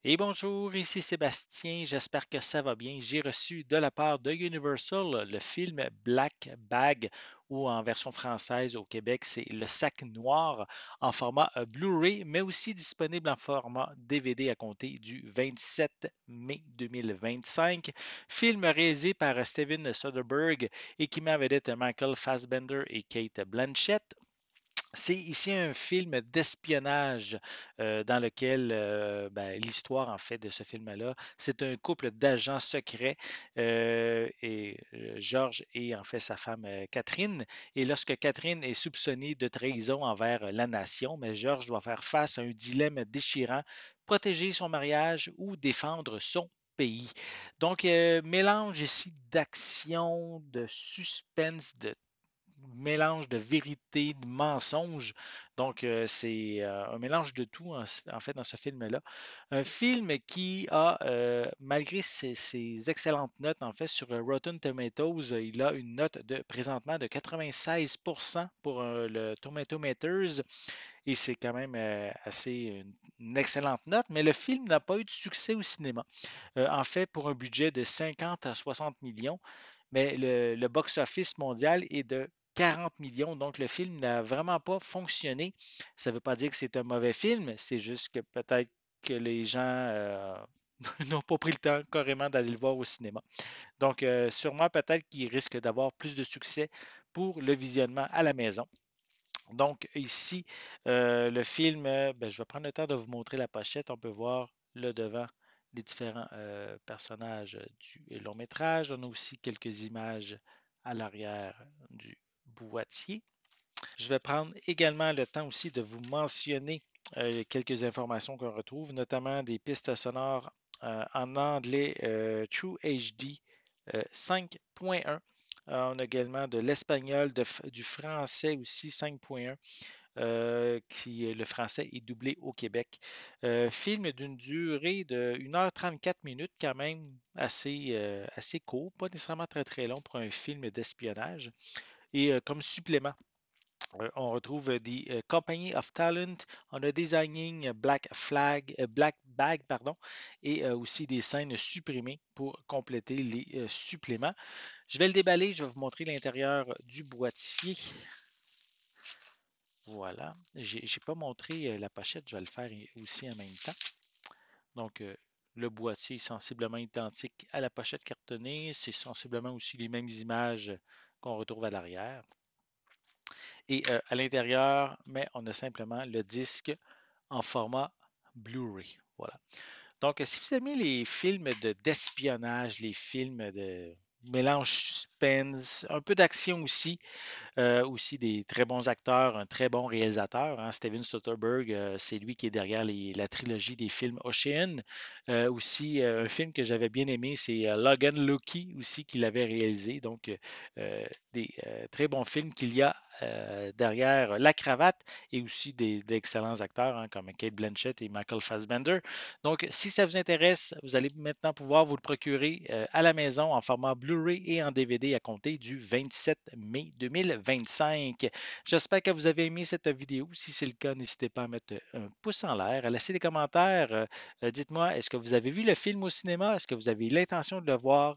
Et bonjour, ici Sébastien, j'espère que ça va bien. J'ai reçu de la part de Universal le film Black Bag, ou en version française au Québec, c'est Le Sac Noir, en format Blu-ray, mais aussi disponible en format DVD à compter du 27 mai 2025. Film réalisé par Steven Soderbergh et qui met en vedette Michael Fassbender et Kate Blanchett. C'est ici un film d'espionnage dans lequel l'histoire en fait de ce film-là, c'est un couple d'agents secrets George et en fait sa femme Catherine. Et lorsque Catherine est soupçonnée de trahison envers la nation, mais George doit faire face à un dilemme déchirant, protéger son mariage ou défendre son pays. Donc, mélange ici d'action, de suspense, de mélange de vérité, de mensonge. Donc, c'est un mélange de tout, en fait, dans ce film-là. Un film qui a, malgré ses excellentes notes, en fait, sur Rotten Tomatoes, il a une note de présentement de 96% pour le Tomatometers, et c'est quand même assez une excellente note, mais le film n'a pas eu de succès au cinéma. En fait, pour un budget de 50 à 60 millions, mais le box-office mondial est de 40 millions, donc le film n'a vraiment pas fonctionné. Ça ne veut pas dire que c'est un mauvais film, c'est juste que peut-être que les gens n'ont pas pris le temps carrément d'aller le voir au cinéma. Donc, sûrement peut-être qu'il risque d'avoir plus de succès pour le visionnement à la maison. Donc, ici, le film, je vais prendre le temps de vous montrer la pochette. On peut voir le devant, les différents personnages du long métrage. On a aussi quelques images à l'arrière du boîtier. Je vais prendre également le temps aussi de vous mentionner quelques informations qu'on retrouve, notamment des pistes sonores en anglais True HD 5.1. On a également de l'espagnol, du français aussi 5.1, le français est doublé au Québec. Film d'une durée de 1h34 minutes, quand même assez court, pas nécessairement très très long pour un film d'espionnage. Et comme supplément, on retrouve des Company of Talent, on a Designing Black Bag, pardon, et aussi des scènes supprimées pour compléter les suppléments. Je vais le déballer, je vais vous montrer l'intérieur du boîtier. Voilà. J'ai pas montré la pochette, je vais le faire aussi en même temps. Donc, le boîtier est sensiblement identique à la pochette cartonnée. C'est sensiblement aussi les mêmes images qu'on retrouve à l'arrière. Et à l'intérieur, mais on a simplement le disque en format Blu-ray. Voilà. Donc, si vous aimez les films d'espionnage, les films de mélange suspense, un peu d'action aussi des très bons acteurs, un très bon réalisateur, hein, Steven Soderbergh, c'est lui qui est derrière la trilogie des films Ocean. Aussi, un film que j'avais bien aimé, c'est Logan Lucky aussi qu'il avait réalisé. Donc, des très bons films qu'il y a derrière la cravate et aussi d'excellents acteurs hein, comme Kate Blanchett et Michael Fassbender. Donc, si ça vous intéresse, vous allez maintenant pouvoir vous le procurer à la maison en format Blu-ray et en DVD à compter du 27 mai 2025. J'espère que vous avez aimé cette vidéo. Si c'est le cas, n'hésitez pas à mettre un pouce en l'air, à laisser des commentaires. Dites-moi, est-ce que vous avez vu le film au cinéma? Est-ce que vous avez l'intention de le voir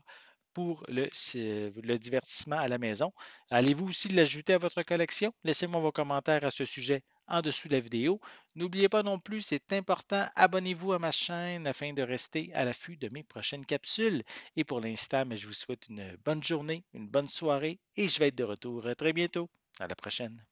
pour le divertissement à la maison? Allez-vous aussi l'ajouter à votre collection? Laissez-moi vos commentaires à ce sujet en dessous de la vidéo. N'oubliez pas non plus, c'est important, abonnez-vous à ma chaîne afin de rester à l'affût de mes prochaines capsules. Et pour l'instant, je vous souhaite une bonne journée, une bonne soirée et je vais être de retour très bientôt. À la prochaine.